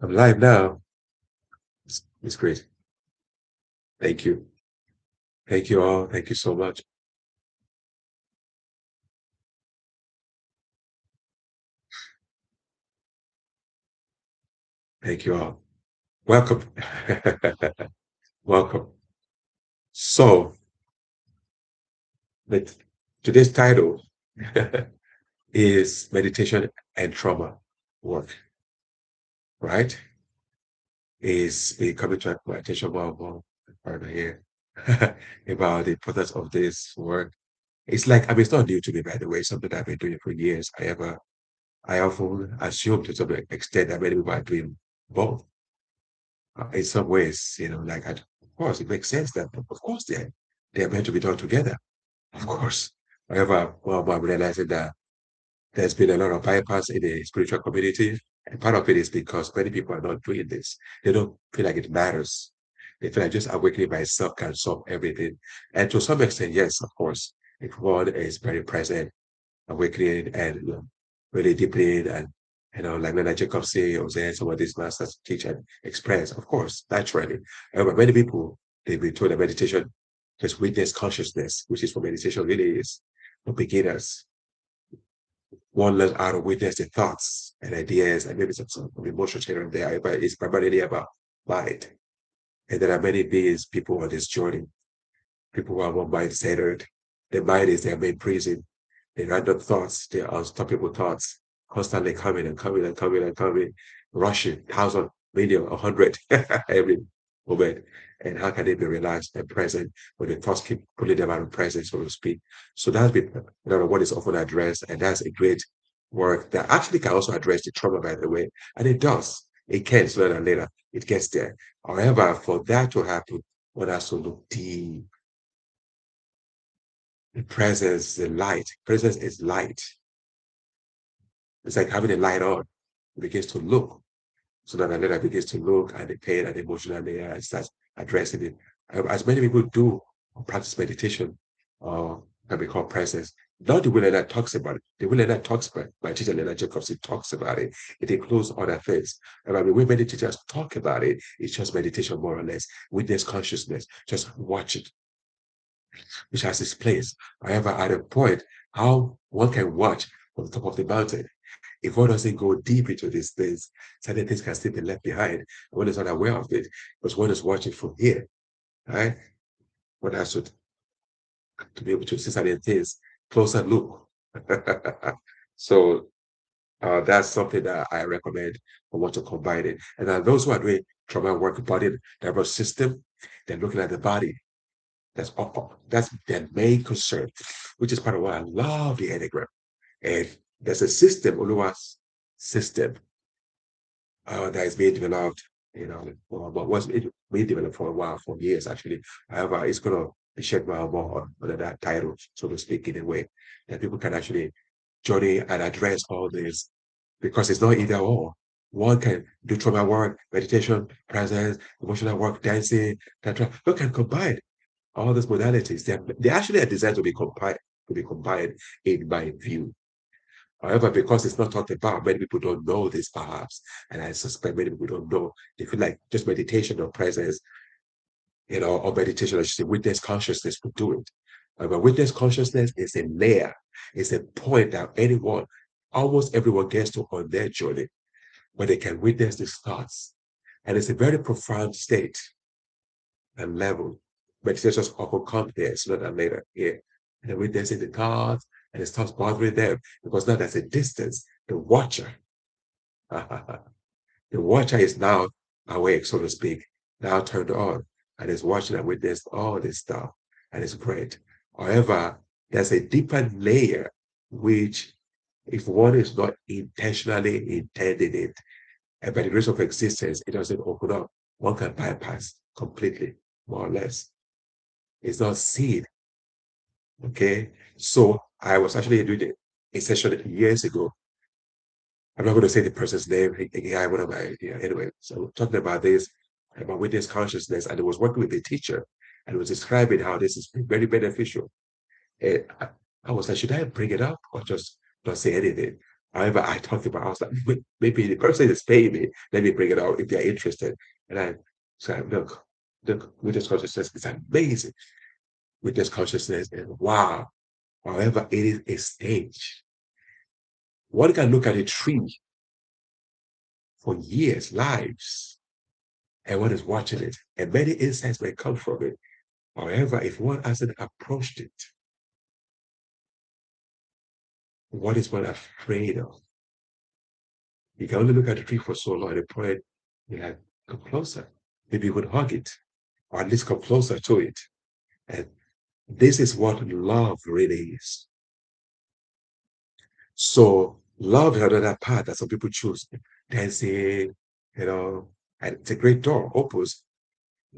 I'm live now. It's great. Thank you. Thank you all. Thank you so much. Thank you all. Welcome. Welcome. So, the, today's title is Meditation and Trauma Work, right? Is becoming to my attention more and more further here about the importance of this work. It's like, I mean, it's not new to me, by the way, it's something I've been doing for years. I often assume to some extent that many people are doing both in some ways, like, of course, it makes sense that, of course, they're meant to be done together, of course. However, well, I'm realizing that there's been a lot of bypass in the spiritual community, and part of it is because many people are not doing this. They don't feel like it matters. They feel like just awakening by itself can solve everything. And to some extent, yes, of course, if one is very present, awakening and really deepening and like Nana Jacob say, or saying some of these masters teach and express, of course, naturally. However, many people they've been told that meditation just witness consciousness, which is what meditation really is for beginners. One learns how to witness the thoughts and ideas and maybe some emotions here and there, but it's primarily about mind. And there are many beings, people on this journey, people who are more mind-centered. The mind is their main prison. The random thoughts, the unstoppable thoughts, constantly coming and coming and coming and coming, rushing, thousand, million, 100 every moment. And how can they be relaxed and present when the thoughts keep pulling them out of presence, so to speak? So that's been what is often addressed, and that's a great work that actually can also address the trauma, by the way. And it does. It can sooner than later. It gets there. However, for that to happen, one has to look deep. The presence, the light. Presence is light. It's like having a light on. It begins to look. So that later begins to look at the pain and the emotional layer and starts addressing it. As many people do practice meditation, can be called presence. Not the way that talks about it. The way that talks about it, my teacher Leonard Jacobson talks about it. It includes other things. And I mean, when many teachers talk about it, it's just meditation more or less. Witness consciousness. Just watch it, which has its place. However, at a point, how one can watch from the top of the mountain. If one doesn't go deep into these things, certain things can still be left behind. One is not aware of it because one is watching from here, right? One has to be able to see certain things, closer look. So that's something that I recommend for one to combine it. And then those who are doing trauma work, body nervous system, they're looking at the body. That's their main concern, which is part of why I love the Enneagram. And there's a system, Oluwa's system, that is being developed, but was being developed for a while, for years actually. However, it's going to be shed more under that title, so to speak, in a way that people can actually journey and address all this because it's not either or. One can do trauma work, meditation, presence, emotional work, dancing, etc. You can combine all these modalities. They actually are designed to be combined in my view. However, because it's not talked about, many people don't know this perhaps. And I suspect many people don't know. They feel like just meditation or presence, or meditation, I should say, witness consciousness would do it. But witness consciousness is a layer, it's a point that almost everyone gets to on their journey, where they can witness these thoughts. And it's a very profound state and level. Meditations often come there sooner than later. Here. And they're witnessing the thoughts, and it starts bothering them because now there's a distance. The watcher the watcher is now awake, so to speak, now turned on, and is watching and witness all this stuff, and it's great. However, there's a deeper layer which, if one is not intentionally intending it, and by the grace of existence, it doesn't open up, one can bypass completely, more or less. It's not seen. Okay. So I was actually doing a session years ago. I'm not going to say the person's name. One of my, anyway. So talking about this, about witness consciousness, and I was working with a teacher, and was describing how this is very beneficial. And I was like, should I bring it up or just not say anything? However, I was like, maybe the person is paying me. Let me bring it out if they're interested. And I said, look, witness consciousness is amazing. Witness consciousness is wow. However, it is a stage. One can look at a tree for years, lives, and one is watching it, and many insights may come from it. However, if one hasn't approached it, what is one afraid of? You can only look at the tree for so long, and the point you like, come closer. Maybe you would hug it, or at least come closer to it. And this is what love really is. So love is another path that some people choose. Dancing, and it's a great door, opens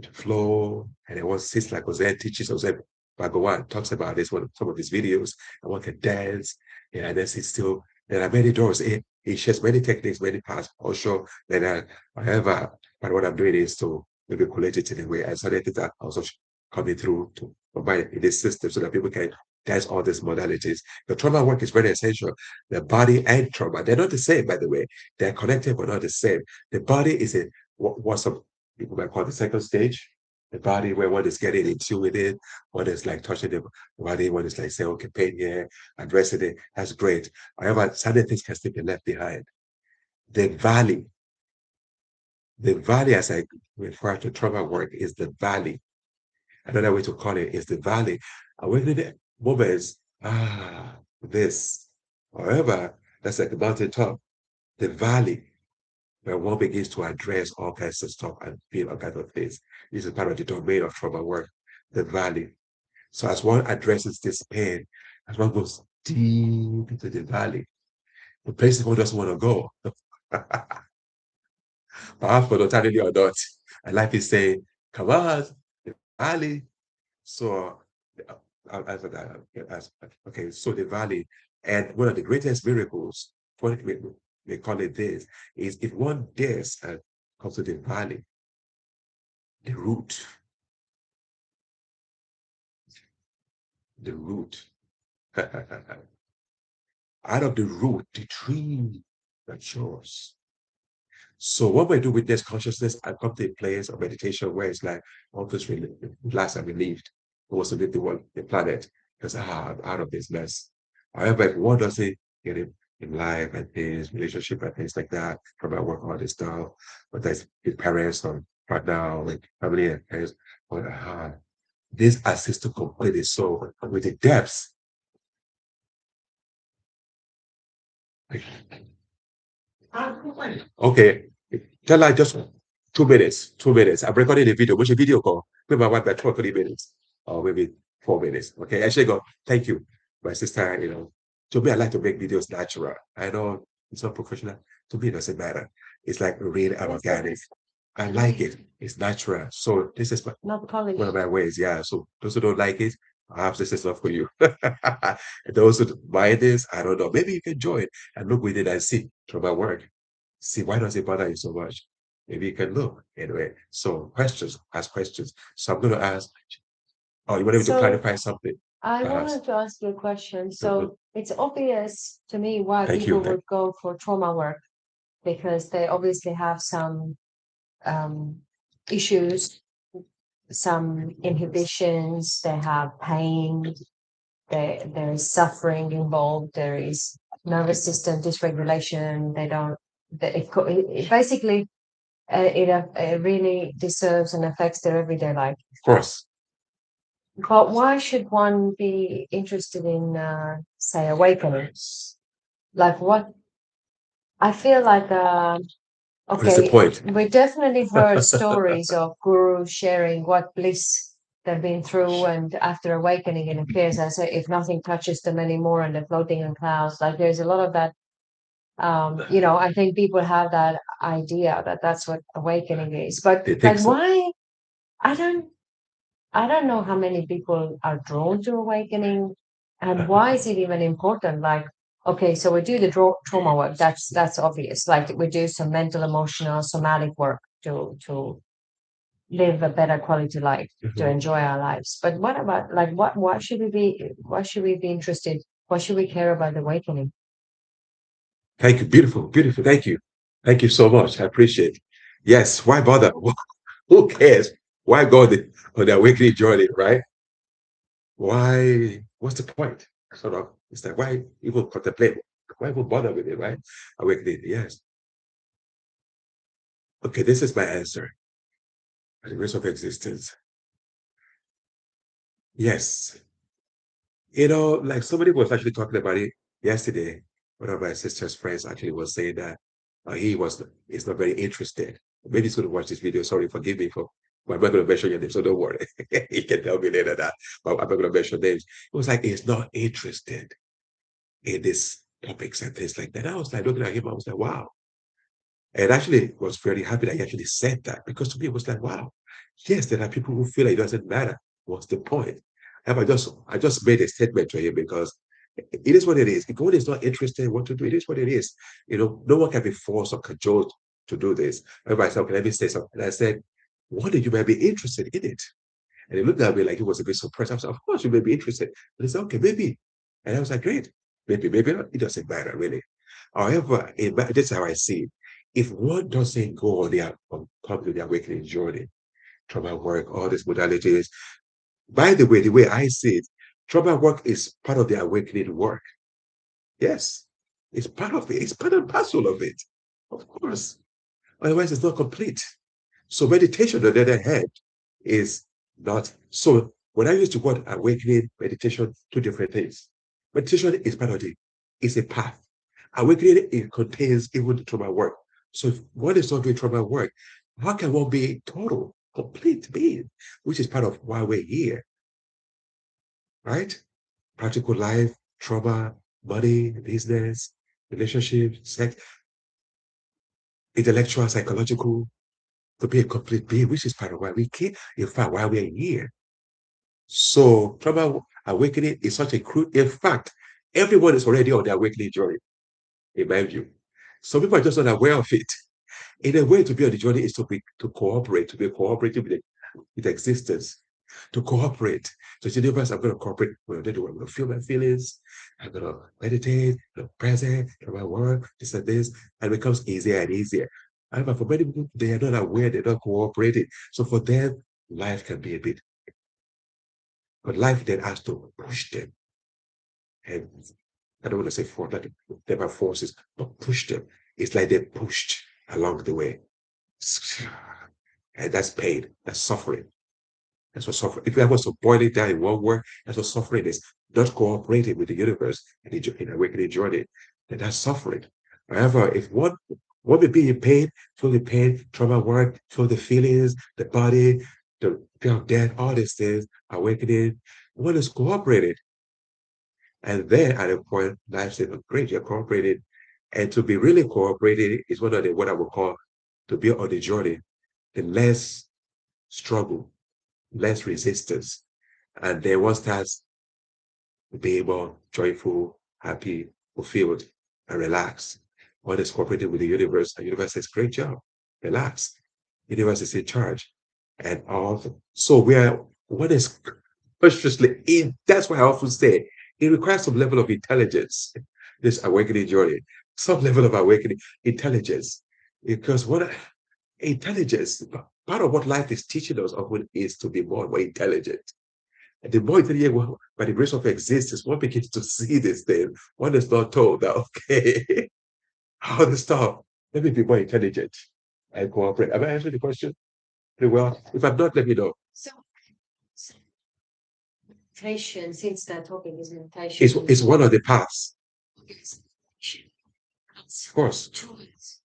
to flow, and it was sits like Jose teaches Jose Bhagawan talks about this one some of his videos. And one can dance, yeah, and then sit still. There are many doors. He shares many techniques, many paths. Also, then however, but what I'm doing is to maybe collect it in a way. And so that are also coming through to provide in this system so that people can dance all these modalities. The trauma work is very essential. The body and trauma, they're not the same, by the way. They're connected but not the same. The body is what some people might call the second stage. The body where one is getting into with it, one is like touching the body, one is like saying, okay, pain here, addressing it. That's great. However, certain things can still be left behind. The valley, the valley, as I refer to trauma work, is the valley. Another way to call it is the valley. Awakening moments, this. However, that's like the mountaintop. The valley, where one begins to address all kinds of stuff and feel all kinds of things. This is part of the domain of trauma work, the valley. So as one addresses this pain, as one goes deep into the valley, the places one doesn't want to go, perhaps for totality or not, and life is saying, come on, the valley. So, okay, so the valley, and one of the greatest miracles, what we call it this, is if one dares and comes to the valley, the root, the root. Out of the root, the tree matures. So what we do with this consciousness, I come to a place of meditation where it's like all this relaxed and relieved. Who wants to leave the planet because I'm out of this mess. However, if one doesn't get it in life and things, relationship and things like that, from my work all this stuff, but that's with parents or partner, like family and parents, but this assists to complete it. So with the depths, like, okay, tell like just 2 minutes, 2 minutes. I'm recording a video. What's your video call? With my wife by 12, 30 minutes, or maybe 4 minutes. Okay, actually, go. Thank you, my sister. To me, I like to make videos natural. I know it's not professional. To me, it doesn't matter. It's like real and organic. I like it. It's natural. So this is one of my ways. Yeah. So those who don't like it, perhaps this is not for you. Those who buy this, I don't know. Maybe you can join and look with it and see from my work. See, why does it bother you so much? Maybe you can look anyway. So questions, ask questions. So I'm going to ask, oh, you want me to clarify something? I Perhaps. wanted to ask you a question. So it's obvious to me why Thank people you. would go for trauma work because they obviously have some issues, some inhibitions, they have pain, there is suffering involved, there is nervous system dysregulation. They don't, it basically, it really deserves and affects their everyday life. Of course. But why should one be interested in, say, awakening? Like what? I feel like, What is the okay, point? we definitely heard stories of gurus sharing what bliss they've been through, and after awakening, it appears as if nothing touches them anymore, and they're floating in clouds. Like there's a lot of that. I think people have that idea that that's what awakening is. But They think like, so. why? I don't. I don't know how many people are drawn to awakening, and why is it even important? Like, okay, so we do the trauma work. That's obvious. Like we do some mental, emotional, somatic work to live a better quality life, to Mhm. enjoy our lives. But what about like what? Why should we be? Why should we be interested? Why should we care about the awakening? Thank you. Beautiful, beautiful. Thank you. Thank you so much. I appreciate it. Yes. Why bother? Who cares? Why go on the awakening journey, right? Why? What's the point? Sort of. It's like, why even contemplate? Why even bother with it, right? Awakening. Yes. Okay, this is my answer. The grace of existence. Yes. Like somebody was actually talking about it yesterday. One of my sister's friends actually was saying that he's not very interested. Maybe he's going to watch this video. Sorry, forgive me but I'm not going to mention your name, so don't worry. You can tell me later that, but I'm not going to mention names. It was like he's not interested in these topics and things like that. I was like looking at him, I was like, wow. And actually was very happy that he actually said that because to me it was like, wow, yes, there are people who feel like it doesn't matter. What's the point? And I just made a statement to him because it is what it is. If God is not interested in what to do, it is what it is. No one can be forced or cajoled to do this. And I said, okay, let me say something. And I said, what did you might be interested in it? And he looked at me like he was a bit surprised. I said, of course you may be interested. But he said, okay, maybe. And I was like, great. Maybe not. It doesn't matter really. However, this is how I see it. If one doesn't go come to the awakening journey, trauma work, all these modalities, by the way I see it, trauma work is part of the awakening work. Yes, it's part of it. It's part and parcel of it. Of course. Otherwise, it's not complete. So meditation, on the other hand, is not. So when I used to word awakening, meditation, two different things. Meditation is part of it. It's a path. Awakening, it contains even the trauma work. So if one is not doing trauma work, how can one be a total, complete being, which is part of why we're here, right? Practical life, trauma, money, business, relationship, sex, intellectual, psychological, to be a complete being, which is part of why we came, in fact, why we're here. So trauma awakening is such a crude. In fact, everyone is already on the awakening journey, in my view. Some people are just not aware of it. In a way, to be on the journey is to cooperate, to be cooperative with existence, to cooperate. So it's the universe, I'm going to cooperate. I'm going to feel my feelings. I'm going to meditate, present, do my work, this and this. And it becomes easier and easier. However, for many people, they are not aware, they're not cooperating. So for them, life can be a bit, but life then has to push them. And I don't want to say force, like never forces, but push them. It's like they're pushed along the way. And that's pain, that's suffering. That's what suffering. If I was to boil it down in one word, that's what suffering is. Not cooperating with the universe and in awakening journey. And that's suffering. However, if one may be in pain, feel the pain, trauma work, feel the feelings, the body, the fear of death, all these things, awakening, one is cooperated. And then at a point, life said, oh, great, you're cooperating. And to be really cooperating is one of the what I would call to be on the journey, the less struggle, less resistance. And then one starts to be able, joyful, happy, fulfilled, and relaxed. One is cooperating with the universe. The universe says, great job, relax. The universe is in charge. And all so we are what is consciously in that's why I often say it requires some level of intelligence, this awakening journey, some level of awakening intelligence. Because what intelligence, part of what life is teaching us often is to be more and more intelligent. And the more intelligent, by the grace of existence, one begins to see this thing. One is not told that, okay, how to stop. Let me be more intelligent and cooperate. Have I answered the question pretty well? If I'm not, let me know. So meditation, since that topic is It's meditation, one of the paths. it's Of course. choice.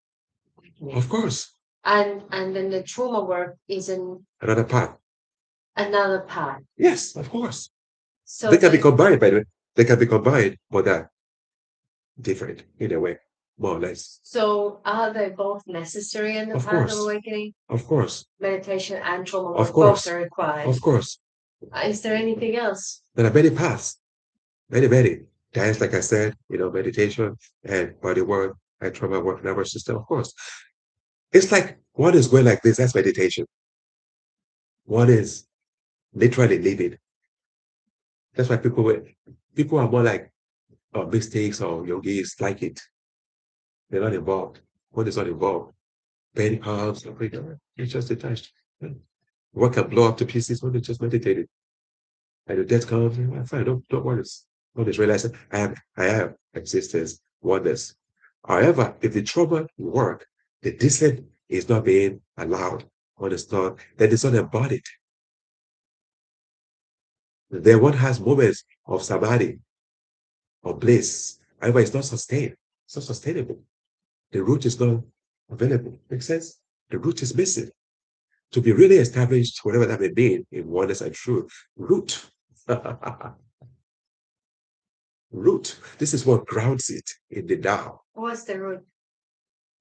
Of course. And then the trauma work is Another path. another path. Yes, of course. So They can be the combined, by the way. They can be combined, but they're different in a way, more or less. so are they both necessary in the Of path of course. awakening? Of course. Meditation and trauma Of work both are course. required. Of course. Is there anything else? There are many paths. Many, many. Dance, like I said, meditation and body work and trauma work, nervous system, of course. It's like one is going like this, that's meditation. One is literally living. That's why people are more like mistakes or yogis like it. They're not involved. One is not involved. Pain comes, it's just detached. What can blow up to pieces when they just meditated. And the death comes, fine, don't worry. One is realizing I have existence, oneness. However, if the trauma work, the descent is not being allowed, or it's not, then it's not embodied. Then one has moments of samadhi or bliss. However, it's not sustained. It's not sustainable. The root is not available. Makes sense? The root is missing. To be really established, whatever that may mean in oneness and truth, root. Root. This is what grounds it in the Tao. What's the root?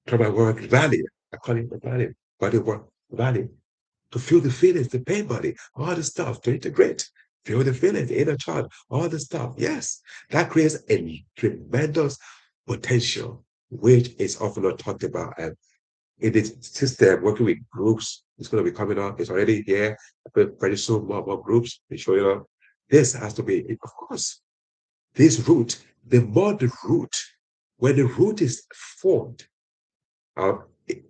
Trauma work, value. I call it the value. Body work, value. To feel the feelings, the pain body, all the stuff, to integrate. Feel the feelings, the inner child, all the stuff. Yes, that creates a tremendous potential, which is often not talked about. And in this system, working with groups, it's going to be coming up. It's already here. Very soon, more groups will show you up. This has to be, of course, this root, the more the root, when the root is formed, uh,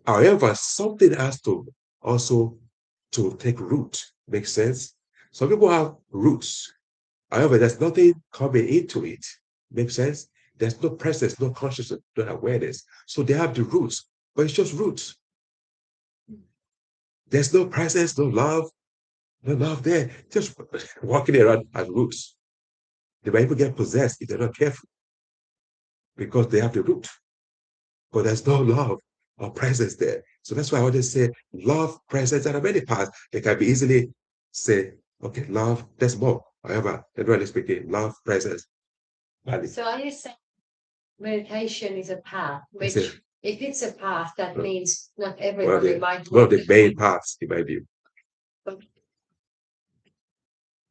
however, something has to also to take root. Makes sense? Some people have roots. However, there's nothing coming into it. Makes sense? There's no presence, no consciousness, no awareness. So they have the roots, but it's just roots. There's no presence, no love there. Just walking around as roots. They might even get possessed if they're not careful because they have the root. But there's no love or presence there. So that's why I always say love, presence, and many parts. They can be easily say, okay, love, there's more. However, generally speaking, love, presence, value. So are you saying meditation is a path, That's which it. if it's a path, that Uh, means not One of everybody the, might one of walk the it. main paths, in my view. But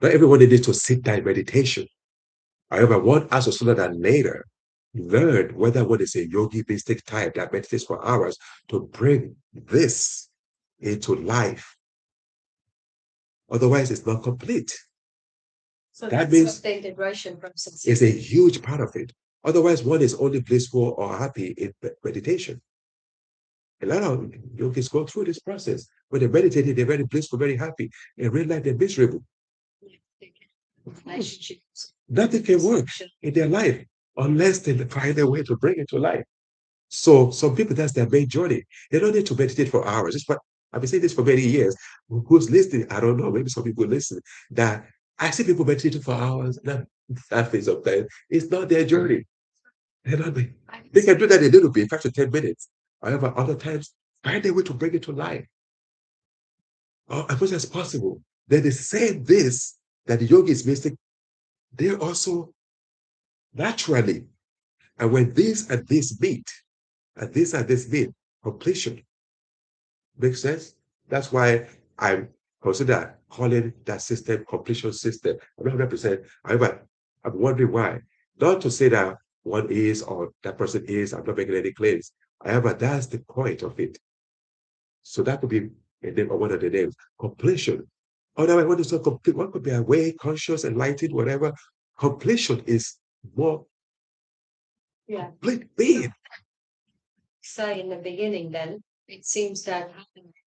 Not everybody needs to sit down in meditation. However, one has to sooner than later learn whether one is a yogi mystic type that meditates for hours to bring this into life. Otherwise, it's not complete. so That that's means the integration process. is a huge part of it. Otherwise, one is only blissful or happy in meditation. A lot of yogis go through this process. When they're meditating, they're very blissful, very happy. In real life, they're miserable. Relationships. Nothing can work in their life unless they find a way to bring it to life. So some people, that's their main journey. They don't need to meditate for hours. It's what I've been saying this for many years. Who's listening? I don't know. Maybe some people listen. That I see people meditating for hours. That phase of time. It's not their journey. They're not, they can do that a little bit, 5 to 10 minutes. However, other times, find a way to bring it to life as much as possible. Then they say this that the yogi is mystic. They're also naturally. And when this and this meet, and this and this meet, completion. Makes sense? That's why I consider calling that system completion system. I'm not 100%. However, I'm wondering why. Not to say that one is or that person is, I'm not making any claims. However, that's the point of it. So that could be a name or one of the names. Completion. Otherwise, what is not complete? One could be awake, conscious, enlightened, whatever. Completion is more Yeah. complete being. Say in the beginning, then it seems that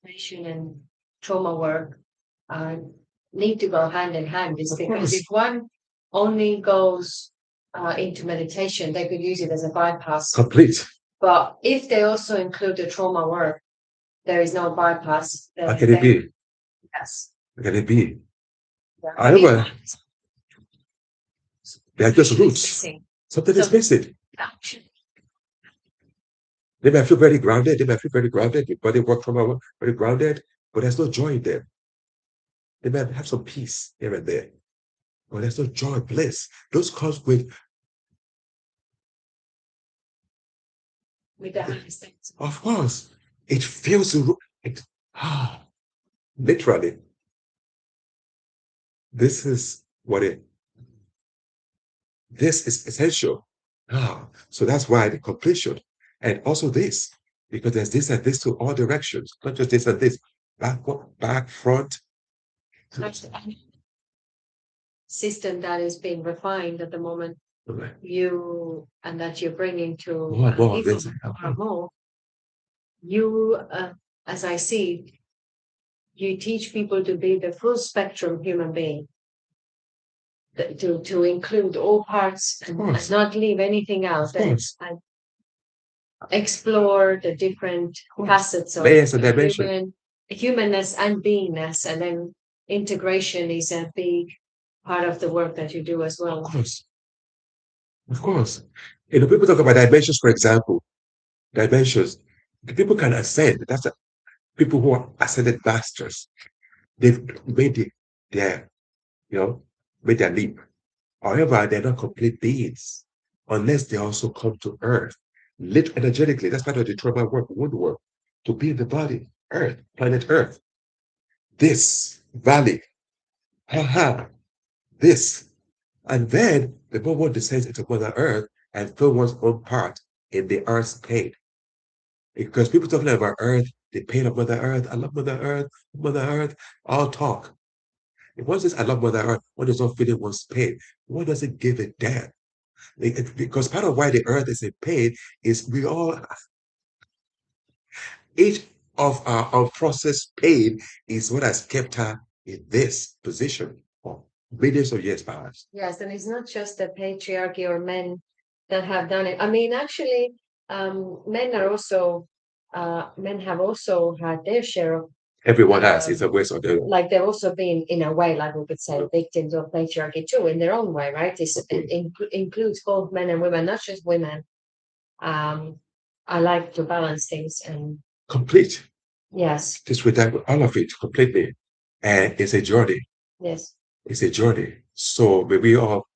meditation and trauma work need to go hand in hand. Is Of because course. if one only goes into meditation, they could use it as a bypass. Complete. But if they also include the trauma work, there is no bypass. How can it be? Yes. How can it be? Yeah. However, they're just Actually, it's roots. missing. Something is So- missing. Actually, They might feel very grounded. They might feel very grounded. Your body work from our very grounded, but there's no joy in them. They might have some peace here and there, but there's no joy, bliss. Those comes with, the understanding. of course, it feels it, literally. This is what it. This is essential. So that's why the completion, and also this, because there's this and this to all directions, not just this and this, back, front. System that is being refined at the moment Okay. and that you're bringing to More of people this. more and more, you, as I see, you teach people to be the full spectrum human being, to include all parts Of and course. not leave anything out, Of course. and explore the different Of course. facets of Layers and dimension. humanness and beingness, and then integration is a big part of the work that you do as Of well. course. Of course. People talk about dimensions, for example. Dimensions. People can ascend. People who are ascended masters. They've made their, you know, made their leap. However, they're not complete beings unless they also come to earth. Lit energetically. That's part of the trauma work, wound work. To be in the body, earth, planet earth. This valley. Ha, this. And then the one descends into Mother Earth and fill one's own part in the earth's pain. Because people talking about Earth, the pain of Mother Earth, I love Mother Earth, all talk. If one says, I love Mother Earth, one is not feeling one's pain. One doesn't give a damn. Because part of why the earth is in pain is each of our unprocessed pain is what has kept her in this position for millions of years past. Yes, and it's not just the patriarchy or men that have done it. I mean, actually, men have also had their share of, Everyone has, it's a waste of their like they've also been, in a way, like we could say, victims of patriarchy too, in their own way, right? It includes both men and women, not just women. I like to balance things, and complete. yes, Just with that, all of it completely. And it's a journey. yes, It's a journey. So when we all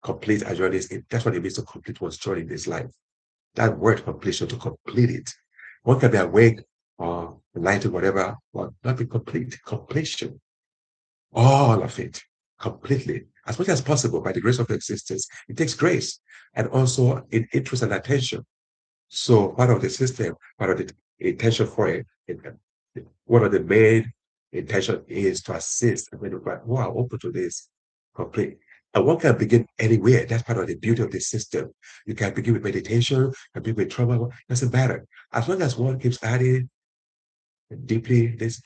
complete our journeys, that's what it means to complete one's journey in this life. That word completion, to complete it. One can be awake or enlightened, whatever, but not be complete. Completion. All of it. Completely. As much as possible by the grace of existence. It takes grace and also in interest and attention. So part of the system, part of the intention for one of the main intention is to assist and who are open to this complete. And one can begin anywhere. That's part of the beauty of the system. You can begin with meditation, can begin with trauma, doesn't matter. As long as one keeps adding deeply this,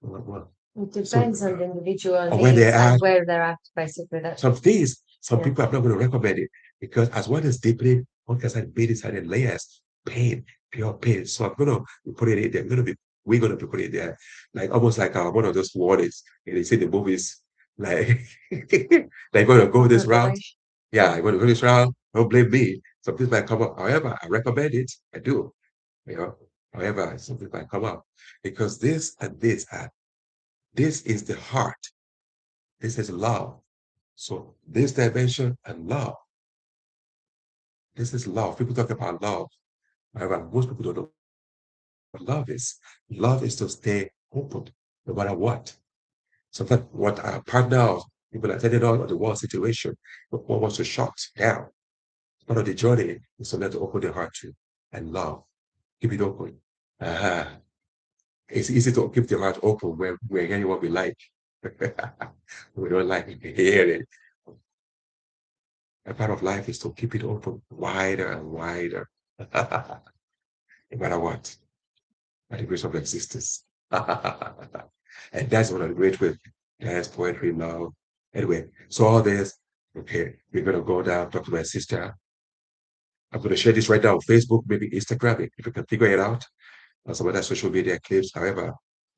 well, it so depends on the individual where they needs are, and where they're at, basically. That, some things, some yeah. people are not going to recommend it because as one is deeply, one can start being inside the layers, pain, pure pain. So I'm going to put it in there. We're going to be putting it there, like almost like one of those warnings you see in the movies, like they're going to go this route. Yeah, I'm going to go this route. Don't blame me. Some things might come up. However, I recommend it. I do. You know. However, some things might come up because this and this is the heart. This is love. So this dimension and love, this is love. People talk about love. However, most people don't know what love is. Love is to stay open no matter what. Sometimes what our partner or people are telling us on the world situation, one wants to shut down. Part of the journey is to let to open the heart to and love. Keep it open. Uh-huh. It's easy to keep the heart open when we're hearing what we like. We don't like hearing. A part of life is to keep it open wider and wider, no matter what, by the grace of existence. And that's one of the great ways. Dance, poetry, love. Anyway, so all this, okay, we're going to go down, talk to my sister. I'm going to share this right now on Facebook, maybe Instagram, if you can figure it out, or some other social media clips. However,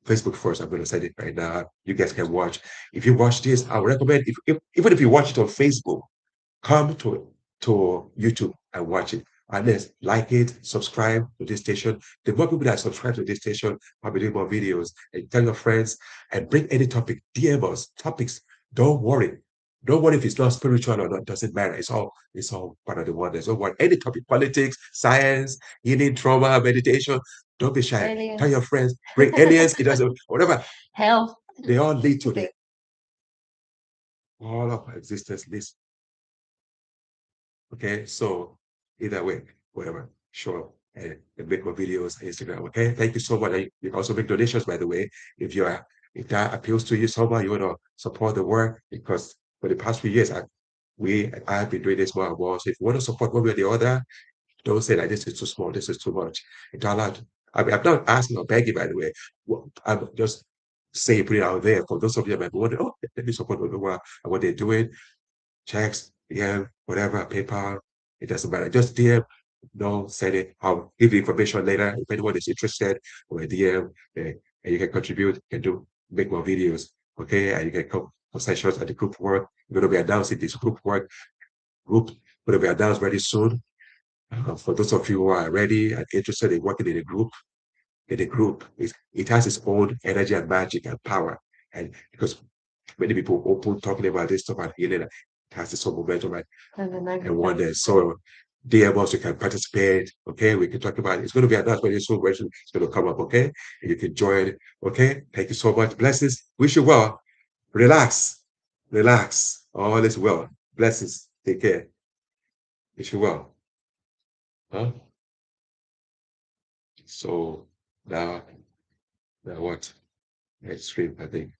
Facebook first, I'm going to send it right now. You guys can watch. If you watch this, I would recommend, even if you watch it on Facebook, come to YouTube and watch it. And let's like it, subscribe to this station. The more people that subscribe to this station, I'll be doing more videos. And tell your friends and bring any topic, DM us topics. Don't worry. Don't worry if it's not spiritual or not, doesn't matter. It's all part of the oneness. Don't worry. Any topic, politics, science, healing, trauma, meditation. Don't be shy. Aliens. Tell your friends, bring aliens, it doesn't whatever. Health. They all lead to the all of existence leads. Okay, so either way, whatever, sure. And make more videos on Instagram. Okay, thank you so much. You can also make donations, by the way, if that appeals to you somehow, you want to support the work because for the past few years, I've been doing this more and more. So if you want to support one way or the other, don't say like this is too small, this is too much. It's not allowed. I'm not asking or begging, by the way. I'm just saying, put it out there for those of you that might be wondering, oh, let me support Obiwa and what they're doing. Checks, DM, whatever, PayPal, it doesn't matter. Just DM, no, send it. I'll give you information later if anyone is interested, or a DM, and you can contribute, you can make more videos, okay? And you can come for sessions at the group work. We're going to be announcing this group will be announced very soon. For those of you who are ready and interested in working in a group, it has its own energy and magic and power. And because many people open talking about this stuff and healing, it has its own momentum and wonder. So DM us, you can participate. Okay, we can talk about it. It's going to be announced very soon. It's going to come up. Okay, and you can join. Okay, thank you so much. Blessings. Wish you well. Relax, relax. All is well. Blessings. Take care. Wish you well. Huh? So now, now what? Next stream, I think.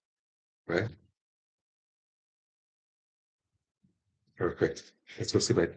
Right? Perfect. Let's go see my